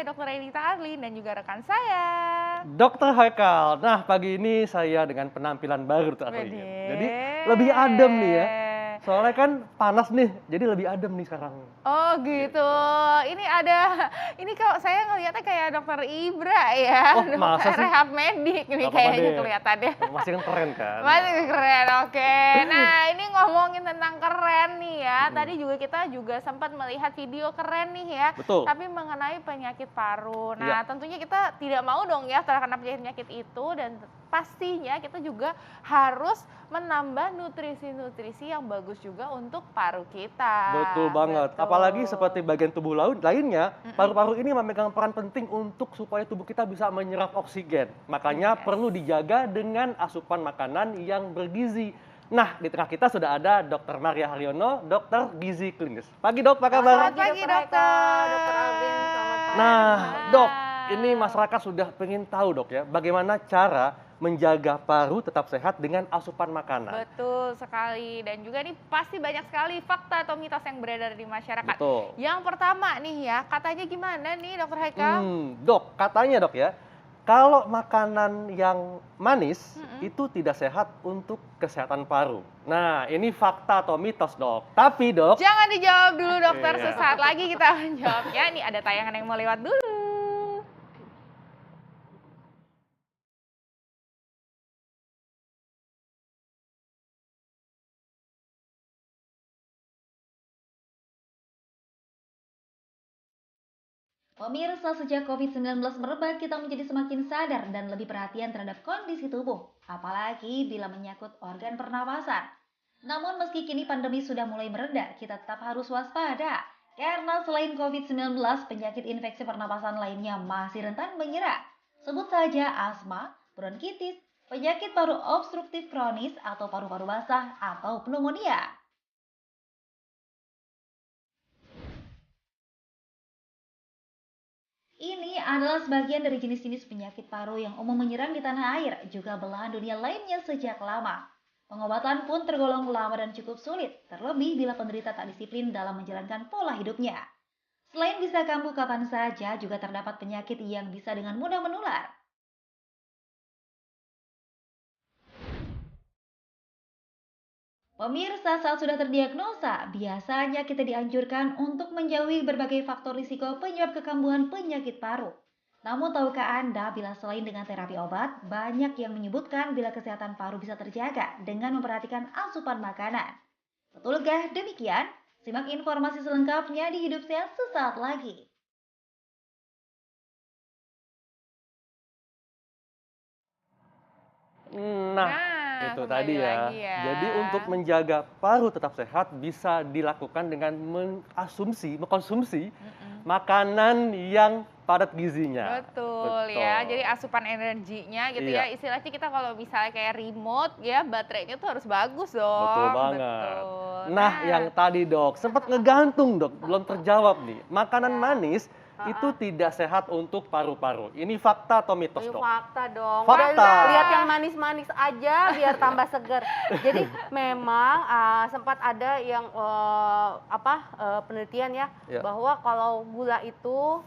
Dr. Renita Arlin dan juga rekan saya. Dokter Haikal. Nah, pagi ini saya dengan penampilan baru Dr. Arlin. Wede. Jadi lebih adem nih ya. Soalnya kan panas nih, jadi lebih adem nih sekarang. Oh gitu. Ini kalau saya ngelihatnya kayak dokter Ibra ya. Oh, masa dokter sih? rehab medik nih Gak apa-apa kayaknya deh. kelihatannya. Masih kan keren kan? Masih keren, oke. Nah, ini ngomongin tentang keren nih ya. Tadi kita juga sempat melihat video keren nih ya. Betul. Tapi mengenai penyakit paru. Nah, Iya. tentunya kita tidak mau dong ya terkena penyakit itu dan pastinya kita juga harus menambah nutrisi-nutrisi yang bagus juga untuk paru kita. Betul banget. Betul. Apalagi seperti bagian tubuh lainnya, paru-paru ini memegang peran penting untuk supaya tubuh kita bisa menyerap oksigen. Makanya Yes. perlu dijaga dengan asupan makanan yang bergizi. Nah, di tengah kita sudah ada Dr. Maria Haryono, dokter gizi klinis. Pagi dok, apa kabar? Selamat pagi, dokter. Dokter Alvin, selamat pagi. Nah, dok, ini masyarakat sudah pengen tahu dok ya, bagaimana cara menjaga paru tetap sehat dengan asupan makanan. Betul sekali, dan juga nih pasti banyak sekali fakta atau mitos yang beredar di masyarakat. Betul. Yang pertama nih ya, katanya gimana nih Dokter Haikal? Dok, katanya dok ya, kalau makanan yang manis itu tidak sehat untuk kesehatan paru. Nah, ini fakta atau mitos dok. Tapi dok, Jangan dijawab dulu dokter, Iya. sesaat lagi kita menjawabnya. Nih ada tayangan yang mau lewat dulu. Pemirsa, sejak COVID-19 merebak, kita menjadi semakin sadar dan lebih perhatian terhadap kondisi tubuh, apalagi bila menyangkut organ pernapasan. Namun meski kini pandemi sudah mulai mereda, kita tetap harus waspada. Karena selain COVID-19, penyakit infeksi pernapasan lainnya masih rentan menyerang. Sebut saja asma, bronkitis, penyakit paru obstruktif kronis atau paru-paru basah atau pneumonia. Ini adalah sebagian dari jenis-jenis penyakit paru yang umum menyerang di tanah air, juga belahan dunia lainnya sejak lama. Pengobatan pun tergolong lama dan cukup sulit, terlebih bila penderita tak disiplin dalam menjalankan pola hidupnya. Selain bisa kambuh kapan saja, juga terdapat penyakit yang bisa dengan mudah menular. Pemirsa, saat sudah terdiagnosa, biasanya kita dianjurkan untuk menjauhi berbagai faktor risiko penyebab kekambuhan penyakit paru. Namun tahukah Anda bila selain dengan terapi obat, banyak yang menyebutkan bila kesehatan paru bisa terjaga dengan memperhatikan asupan makanan. Betulkah demikian? Simak informasi selengkapnya di Hidup Sehat sesaat lagi. Nah, itu kembali tadi ya. lagi ya. Jadi untuk menjaga paru tetap sehat bisa dilakukan dengan mengkonsumsi makanan yang padat gizinya. Betul ya, jadi asupan energinya gitu Iya. ya, istilahnya kita kalau misalnya kayak remote ya, baterainya tuh harus bagus dong. Betul banget. Betul. Nah, yang tadi dok, sempat ngegantung dok, belum terjawab nih. Makanan manis itu tidak sehat untuk paru-paru. Ini fakta atau mitos Ini dok? fakta dong. Fakta. Udah lihat yang manis-manis aja biar tambah seger. Jadi memang sempat ada yang penelitian ya, Ya. bahwa kalau gula itu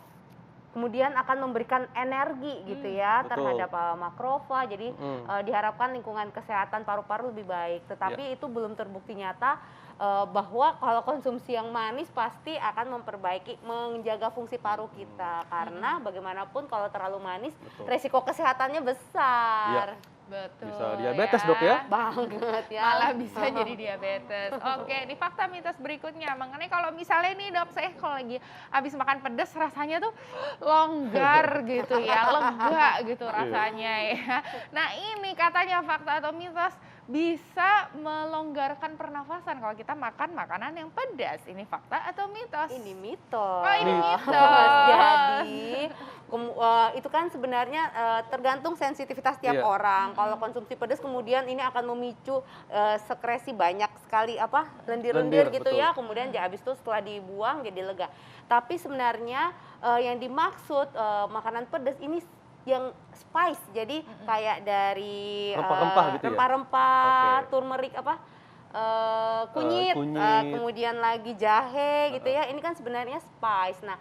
kemudian akan memberikan energi gitu ya Betul. terhadap makrofag. Jadi diharapkan lingkungan kesehatan paru-paru lebih baik. Tetapi itu belum terbukti nyata bahwa kalau konsumsi yang manis pasti akan menjaga fungsi paru kita. Karena bagaimanapun kalau terlalu manis, Betul. resiko kesehatannya besar. Betul. Bisa diabetes dok ya? Banget ya. Malah bisa jadi diabetes. Oke, ini fakta mitos berikutnya mengenai kalau misalnya nih dok, saya kalau lagi habis makan pedas rasanya tuh longgar gitu ya, lega gitu rasanya ya. Nah ini katanya fakta atau mitos bisa melonggarkan pernafasan kalau kita makan makanan yang pedas. Ini fakta atau mitos? Ini mitos. Oh, ini mitos. Jadi itu kan sebenarnya tergantung sensitivitas tiap Iya. orang. Kalau konsumsi pedas kemudian ini akan memicu sekresi banyak sekali lendir-lendir Lendir, gitu betul. ya. Kemudian habis itu setelah dibuang jadi lega. Tapi sebenarnya yang dimaksud makanan pedas ini yang spice. Jadi kayak dari Rempah-rempah gitu ya? rempah-rempah, Oke. turmeric kunyit, kunyit. kemudian lagi jahe gitu ya. Ini kan sebenarnya spice. Nah,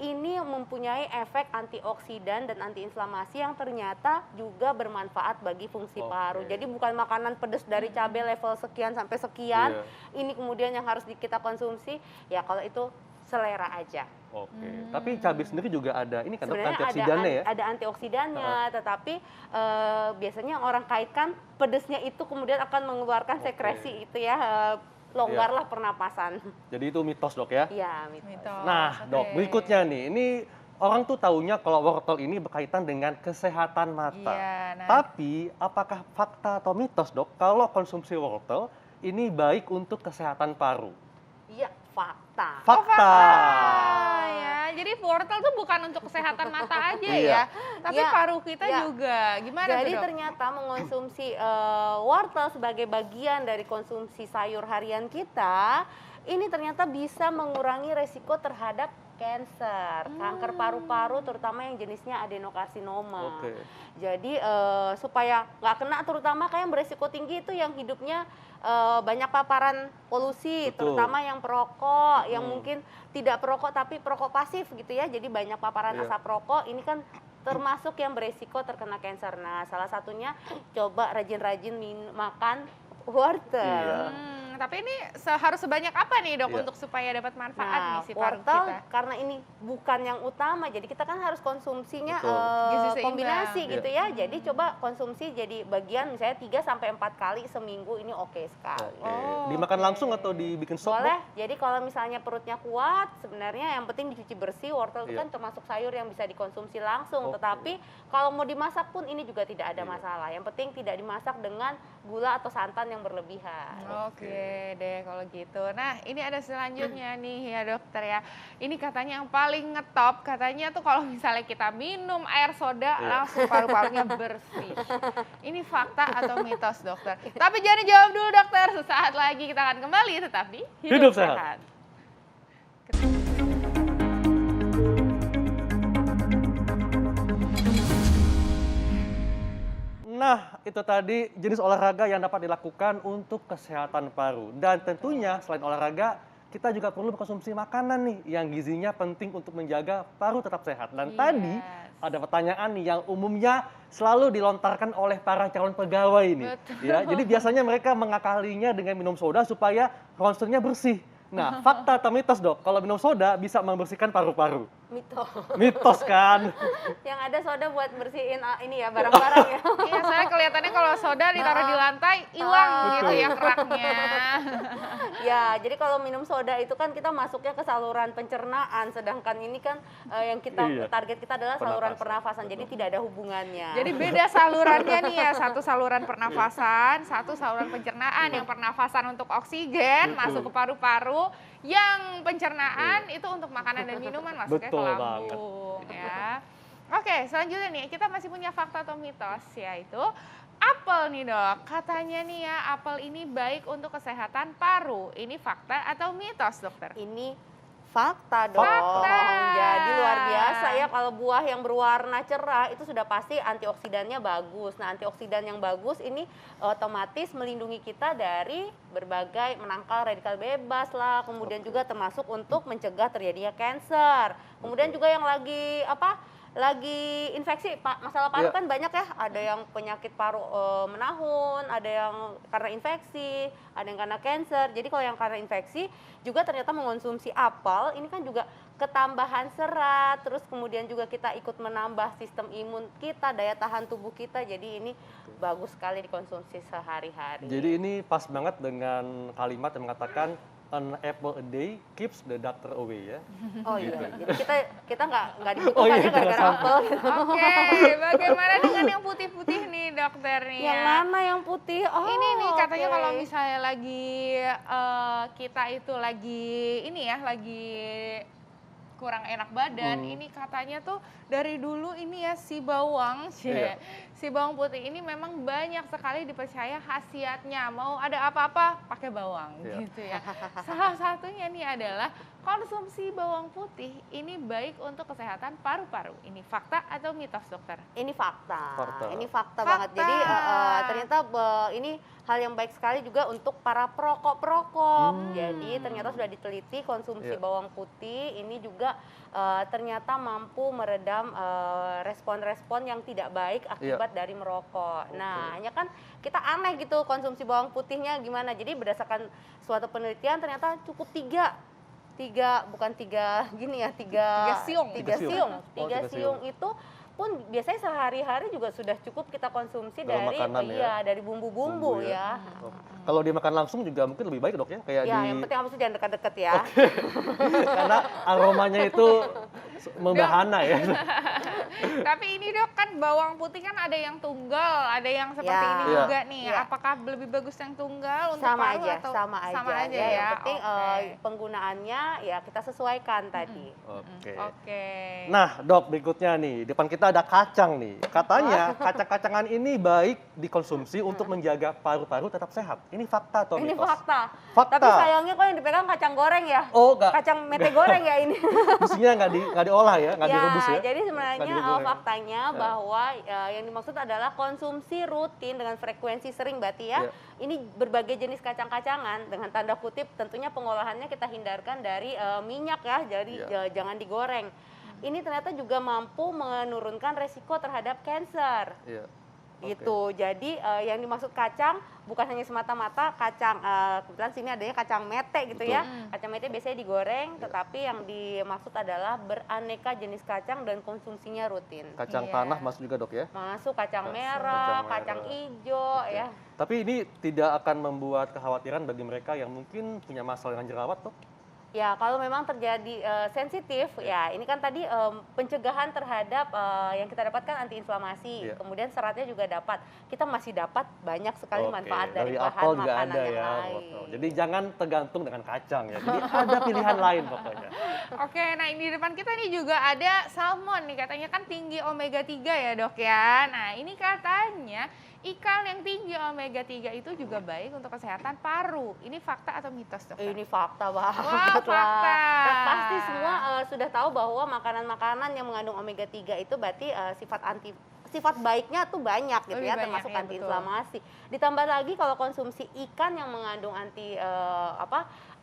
ini mempunyai efek antioksidan dan antiinflamasi yang ternyata juga bermanfaat bagi fungsi paru. Jadi bukan makanan pedas dari cabai level sekian sampai sekian, ini kemudian yang harus kita konsumsi, ya kalau itu selera aja. Tapi cabai sendiri juga ada ini kan Sebenarnya antioksidannya ya? ada antioksidannya, tetapi biasanya orang kaitkan pedesnya itu kemudian akan mengeluarkan sekresi itu ya, longgarlah pernapasan. Jadi itu mitos dok ya? Iya, mitos. Nah dok, berikutnya nih, ini orang tuh taunya kalau wortel ini berkaitan dengan kesehatan mata. Tapi apakah fakta atau mitos dok, kalau konsumsi wortel ini baik untuk kesehatan paru? Iya, fakta. Fakta. Ya, jadi wortel tuh bukan untuk kesehatan mata aja ya, tapi paru kita juga. Gimana Jadi tuh, Dok? ternyata mengonsumsi wortel sebagai bagian dari konsumsi sayur harian kita, ini ternyata bisa mengurangi resiko terhadap kanker, kanker paru-paru terutama yang jenisnya adenokarsinoma. Jadi supaya nggak kena, terutama kayak yang beresiko tinggi itu yang hidupnya banyak paparan polusi, terutama yang perokok, yang mungkin tidak perokok tapi perokok pasif gitu ya. Jadi banyak paparan asap rokok, ini kan termasuk yang beresiko terkena kanker. Nah, salah satunya coba rajin-rajin makan wortel. Tapi ini harus sebanyak apa nih dok untuk supaya dapat manfaat nih si paru wortel kita? karena ini bukan yang utama, jadi kita kan harus konsumsinya Gizi seimbang. kombinasi gitu ya. Jadi coba konsumsi jadi bagian misalnya 3-4 kali seminggu, ini oke sekali. Dimakan langsung atau dibikin sop? Boleh. Jadi kalau misalnya perutnya kuat, sebenarnya yang penting dicuci bersih. Wortel itu kan termasuk sayur yang bisa dikonsumsi langsung. Tetapi kalau mau dimasak pun ini juga tidak ada masalah. Yang penting tidak dimasak dengan gula atau santan yang berlebihan. Oke deh kalau gitu. Nah ini ada selanjutnya nih ya dokter ya. Ini katanya yang paling ngetop, katanya tuh kalau misalnya kita minum air soda langsung paru-parunya bersih. Ini fakta atau mitos dokter? Tapi jangan dijawab dulu dokter, sesaat lagi kita akan kembali tetap di Hidup Sehat. Nah, itu tadi jenis olahraga yang dapat dilakukan untuk kesehatan paru. Dan tentunya selain olahraga, kita juga perlu mengkonsumsi makanan nih yang gizinya penting untuk menjaga paru tetap sehat. Dan tadi ada pertanyaan nih yang umumnya selalu dilontarkan oleh para calon pegawai nih. Ya, jadi biasanya mereka mengakalinya dengan minum soda supaya ronsennya bersih. Nah, fakta atau mitos dok, kalau minum soda bisa membersihkan paru-paru? Mitos. Mitos kan? Yang ada soda buat bersihin ini ya barang-barang ya. Iya, soalnya kelihatannya kalau soda ditaruh di lantai hilang gitu ya keraknya. Ya, jadi kalau minum soda itu kan kita masuknya ke saluran pencernaan, sedangkan ini kan yang kita target kita adalah saluran pernafasan, jadi tidak ada hubungannya. Jadi beda salurannya nih ya, satu saluran pernafasan, satu saluran pencernaan. Yang pernafasan untuk oksigen masuk ke paru-paru, yang pencernaan itu untuk makanan dan minuman masuknya ke lambung ya. Oke, selanjutnya nih kita masih punya fakta atau mitos, yaitu apel nih dok. Katanya nih ya apel ini baik untuk kesehatan paru. Ini fakta atau mitos dokter? Ini fakta dong. Fakta. Jadi luar biasa ya, kalau buah yang berwarna cerah itu sudah pasti antioksidannya bagus. Nah, antioksidan yang bagus ini otomatis melindungi kita dari berbagai menangkal radikal bebas lah, kemudian juga termasuk untuk mencegah terjadinya kanker. Kemudian juga yang lagi infeksi, masalah paru kan banyak ya, ada yang penyakit paru menahun, ada yang karena infeksi, ada yang karena kanker. Jadi kalau yang karena infeksi juga ternyata mengonsumsi apel, ini kan juga ketambahan serat, terus kemudian juga kita ikut menambah sistem imun kita, daya tahan tubuh kita, jadi ini bagus sekali dikonsumsi sehari-hari. Jadi ini pas banget dengan kalimat yang mengatakan an apple a day keeps the doctor away ya. Oh iya, jadi kita nggak dibutuhkan ya gara-gara apel. Oke, bagaimana dengan yang putih-putih nih dokter nih? Yang mana yang putih? Oh, ini nih katanya kalau misalnya lagi kita itu lagi ini ya, lagi kurang enak badan, ini katanya tuh dari dulu ini ya si bawang, si bawang putih ini memang banyak sekali dipercaya khasiatnya, mau ada apa-apa pakai bawang gitu ya. Salah satunya nih adalah konsumsi bawang putih ini baik untuk kesehatan paru-paru. Ini fakta atau mitos, dokter? Ini fakta. Fakta. Ini fakta Fakta. banget. Jadi ternyata ini hal yang baik sekali juga untuk para perokok-perokok. Jadi ternyata sudah diteliti konsumsi Iya. bawang putih ini juga ternyata mampu meredam respon-respon yang tidak baik akibat dari merokok. Nah, hanya kan kita aneh gitu konsumsi bawang putihnya gimana. Jadi berdasarkan suatu penelitian ternyata cukup tiga siung. Tiga siung. Tiga siung itu pun biasanya sehari-hari juga sudah cukup kita konsumsi Dalam dari makanan dari bumbu-bumbu Bumbu ya. Oh. Kalau dimakan langsung juga mungkin lebih baik dok ya, kayak Ya, di yang penting habis itu jangan dekat-dekat ya. karena aromanya itu membahana ya. Tapi ini dok, kan bawang putih kan ada yang tunggal, ada yang seperti Ya. ini Iya. juga nih. Iya. Apakah lebih bagus yang tunggal untuk Sama paru aja, atau sama aja ya? Yang penting Oke. penggunaannya ya kita sesuaikan tadi. Oke. Oke. Nah, Dok, berikutnya nih, depan kita ada kacang nih. Katanya kacang-kacangan ini baik dikonsumsi untuk menjaga paru-paru tetap sehat. Ini fakta atau Ini mitos? fakta. Fakta. Tapi sayangnya kok yang dipegang kacang goreng ya. Oh, enggak. Kacang mete goreng ya ini. Mestinya nggak diolah ya, nggak direbus ya. Jadi sebenarnya Nggak digoreng. faktanya bahwa yang dimaksud adalah konsumsi rutin dengan frekuensi sering berarti ya. Iya. Ini berbagai jenis kacang-kacangan dengan tanda kutip tentunya pengolahannya kita hindarkan dari minyak ya, jadi Iya. jangan digoreng. Ini ternyata juga mampu menurunkan resiko terhadap kanker. Iya. Gitu. Jadi yang dimaksud kacang bukan hanya semata-mata kacang, kebetulan sini adanya kacang mete gitu ya. Kacang mete biasanya digoreng, tetapi yang dimaksud adalah beraneka jenis kacang dan konsumsinya rutin. Kacang Iya. tanah masuk juga dok ya. Masuk kacang Kacang merah, merah. kacang hijau Oke. ya. Tapi ini tidak akan membuat kekhawatiran bagi mereka yang mungkin punya masalah dengan jerawat dok. Ya, kalau memang terjadi sensitif, ya ini kan tadi pencegahan terhadap yang kita dapatkan antiinflamasi, Iya. kemudian seratnya juga dapat. Kita masih dapat banyak sekali Oke, manfaat dari bahan apel juga makanan ada yang ya. lain. Wortel. Jadi jangan tergantung dengan kacang ya. Jadi ada pilihan lain pokoknya. Oke, nah di depan kita nih juga ada salmon nih, katanya kan tinggi omega 3 ya dok ya. Nah ini katanya ikan yang tinggi omega 3 itu juga baik untuk kesehatan paru. Ini fakta atau mitos dok? Ini fakta banget Wah, fakta. Pasti semua sudah tahu bahwa makanan-makanan yang mengandung omega 3 itu berarti sifat baiknya tuh banyak gitu Lebih ya, banyak, termasuk ya, antiinflamasi. Ditambah lagi kalau konsumsi ikan yang mengandung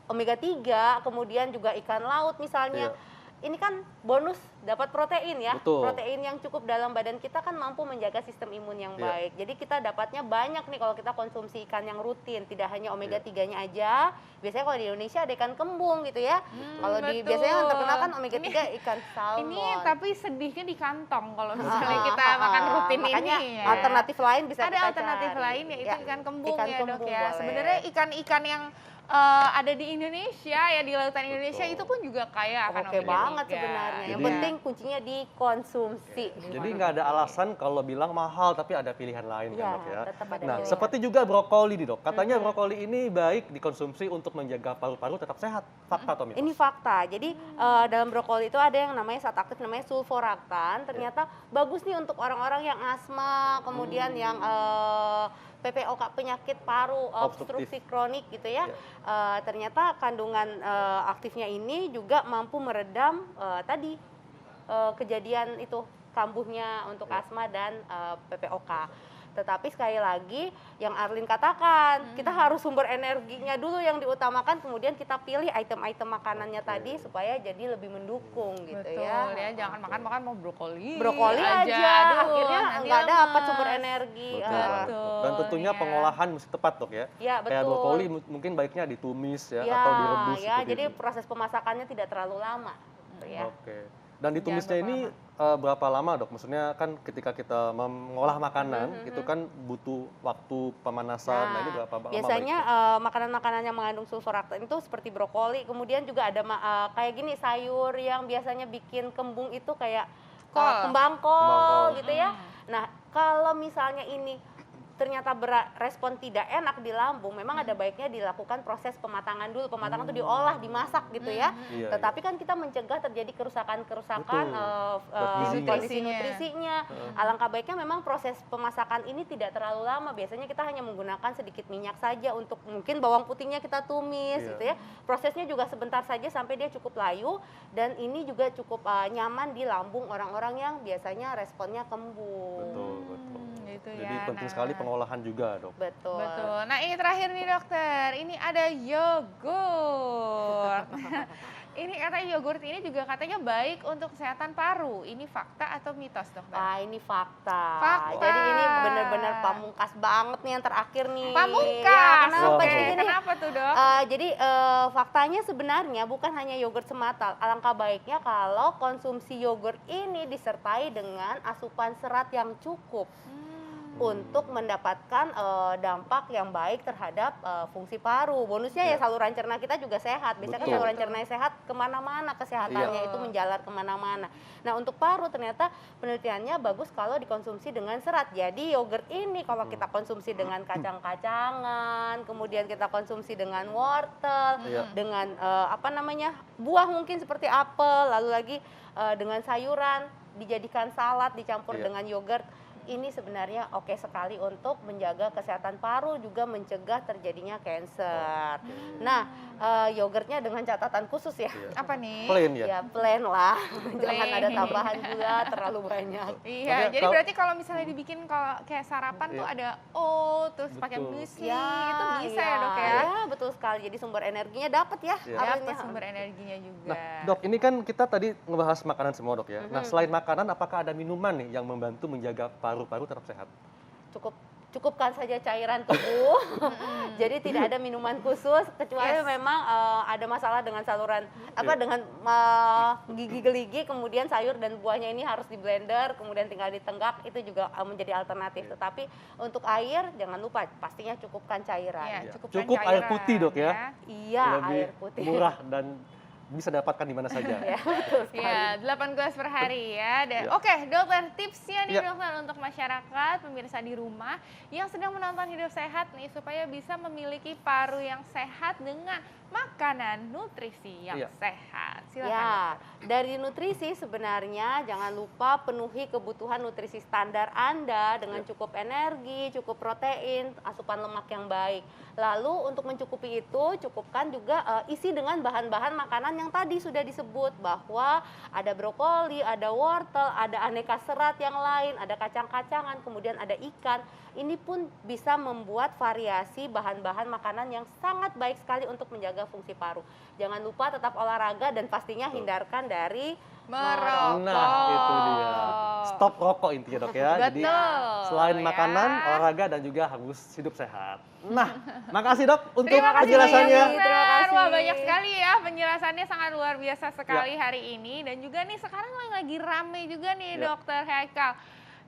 omega 3, kemudian juga ikan laut misalnya. Iya. Ini kan bonus dapat protein ya. Betul. Protein yang cukup dalam badan kita kan mampu menjaga sistem imun yang Iya. baik. Jadi kita dapatnya banyak nih kalau kita konsumsi ikan yang rutin, tidak hanya omega Iya. 3-nya aja. Biasanya kalau di Indonesia ada ikan kembung gitu ya. Kalau di betul. biasanya yang terkenal kan omega 3 Ini- ikan salmon. Ini tapi sedihnya di kantong kalau misalnya kita makan rutin Makanya ini ya. alternatif lain bisa Ada kita alternatif cari. lain yaitu Ya, ikan kembung ikan ya dok kembung ya. boleh. Sebenarnya ikan-ikan yang ada di Indonesia ya, di lautan Indonesia Betul. itu pun juga kaya akan Oke omega banget 3. sebenarnya. Yang Jadi- penting kuncinya dikonsumsi. Jadi nggak ada alasan kalau bilang mahal tapi ada pilihan lain Iya, kan dok ya. tetap ada Nah, pilihan. seperti juga brokoli nih dok. Katanya brokoli ini baik dikonsumsi untuk menjaga paru-paru tetap sehat. Fakta atau mitos? Ini fakta. Jadi dalam brokoli itu ada yang namanya zat aktif namanya sulforaftan. Ternyata bagus nih untuk orang-orang yang asma, kemudian yang PPOK penyakit paru obstruksi kronik gitu ya. Ternyata kandungan aktifnya ini juga mampu meredam tadi kejadian itu kambuhnya untuk asma dan PPOK. Tetapi sekali lagi yang Arlin katakan, kita harus sumber energinya dulu yang diutamakan, kemudian kita pilih item-item makanannya tadi supaya jadi lebih mendukung gitu Betul ya. ya, jangan makan-makan mau brokoli. Brokoli aja, Aduh, akhirnya nanti nggak dapat lemes. sumber energi. Betul. Betul, Dan tentunya ya. pengolahan mesti tepat dok ya. Ya Kayak betul. brokoli mungkin baiknya ditumis ya, Ya, atau direbus. ya, seperti jadi itu. proses pemasakannya tidak terlalu lama. Gitu ya. Oke. Dan ditumisnya Jangan ini berapa lama dok? Maksudnya kan ketika kita mengolah makanan itu kan butuh waktu pemanasan. Nah, ini berapa lama biasanya baiknya? makanan-makanan yang mengandung sulforaftan itu seperti brokoli, kemudian juga ada kayak gini sayur yang biasanya bikin kembung itu kayak Kol. kembang Kembang kol. kol gitu ya. Nah, kalau misalnya ini ternyata respon tidak enak di lambung, memang ada baiknya dilakukan proses pematangan dulu. Pematangan itu diolah, dimasak gitu ya. Iya, Tetapi kan kita mencegah terjadi kerusakan-kerusakan Buat kondisi gizinya. nutrisinya. Alangkah baiknya memang proses pemasakan ini tidak terlalu lama. Biasanya kita hanya menggunakan sedikit minyak saja untuk mungkin bawang putihnya kita tumis Iya. gitu ya. Prosesnya juga sebentar saja sampai dia cukup layu, dan ini juga cukup nyaman di lambung orang-orang yang biasanya responnya kembung. Betul. Gitu Jadi ya. penting sekali pengolahan juga, Dok. Betul. Betul. Nah ini terakhir nih dokter, ini ada yogurt. Ini katanya yogurt ini juga katanya baik untuk kesehatan paru. Ini fakta atau mitos dokter? Ini fakta. Fakta. Jadi ini benar-benar pamungkas banget nih yang terakhir nih. Pamungkas. Ya, kenapa? Wah. Jadi gini, Kenapa tuh dok? Jadi faktanya sebenarnya bukan hanya yogurt semata. Alangkah baiknya kalau konsumsi yogurt ini disertai dengan asupan serat yang cukup untuk mendapatkan dampak yang baik terhadap fungsi paru. Bonusnya ya saluran cerna kita juga sehat. Biasanya kan Betul. saluran cerna sehat kemana-mana kesehatannya Iya. itu menjalar kemana-mana. Nah untuk paru ternyata penelitiannya bagus kalau dikonsumsi dengan serat. Jadi yogurt ini kalau kita konsumsi dengan kacang-kacangan, kemudian kita konsumsi dengan wortel, Iya. dengan buah mungkin seperti apel, lalu lagi dengan sayuran, dijadikan salad, dicampur Iya. dengan yogurt. Ini sebenarnya oke sekali untuk menjaga kesehatan paru, juga mencegah terjadinya kanker. Nah, yogurtnya dengan catatan khusus ya. Iya. Apa nih? Plain ya? Ya plain lah, jangan Plain. ada tambahan gula terlalu banyak. Iya, Makanya jadi kalau- berarti kalau misalnya dibikin kalau kayak sarapan tuh Iya. ada terus pakai Betul. muesli, itu bisa ya dok ya? Ya, betul sekali. Jadi sumber energinya dapat ya. Iya. Dapat parunya. sumber energinya juga. Nah, Dok, ini kan kita tadi ngebahas makanan semua, Dok ya. Nah, selain makanan, apakah ada minuman nih yang membantu menjaga paru-paru tetap sehat? Cukupkan saja cairan tubuh. Jadi tidak ada minuman khusus kecuali Yes. memang ada masalah dengan saluran dengan gigi geligi, kemudian sayur dan buahnya ini harus di blender, kemudian tinggal ditenggak, itu juga menjadi alternatif. Tetapi untuk air jangan lupa pastinya cukupkan cairan. Iya, Iya. cukupkan Cukup air cairan, putih, Dok ya? Iya, Lebih air putih. murah dan bisa dapatkan di mana saja. Ya, betul sekali. Iya, 8 gelas per hari ya. Dan Iya. oke, dokter, tipsnya nih Iya. dokter untuk masyarakat pemirsa di rumah yang sedang menonton Hidup Sehat nih supaya bisa memiliki paru yang sehat dengan makanan nutrisi yang Iya. sehat. Silakan. Ya, dari nutrisi sebenarnya jangan lupa penuhi kebutuhan nutrisi standar Anda dengan cukup energi, cukup protein, asupan lemak yang baik. Lalu untuk mencukupi itu, cukupkan juga isi dengan bahan-bahan makanan yang tadi sudah disebut, bahwa ada brokoli, ada wortel, ada aneka serat yang lain, ada kacang-kacangan, kemudian ada ikan. Ini pun bisa membuat variasi bahan-bahan makanan yang sangat baik sekali untuk menjaga fungsi paru. Jangan lupa tetap olahraga dan pastinya hindarkan dari Merokok. Nah, itu dia. Stop rokok intinya, Dok ya. Jadi Betul, selain ya. makanan, olahraga dan juga harus hidup sehat. Nah, makasih, Dok, untuk Terima kasih penjelasannya. banyak, Terima dokter. kasih. Wah, banyak sekali ya penjelasannya, sangat luar biasa sekali Ya. hari ini. Dan juga nih sekarang lagi rame juga nih Ya. dokter Haikal.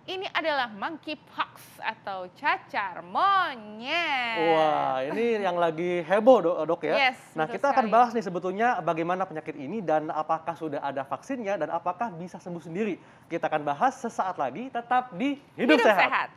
Ini adalah monkeypox atau cacar monyet. Wah, ini yang lagi heboh, Dok ya. Yes, Nah, betul kita akan sekali. bahas nih sebetulnya bagaimana penyakit ini dan apakah sudah ada vaksinnya dan apakah bisa sembuh sendiri. Kita akan bahas sesaat lagi, tetap di Hidup Sehat.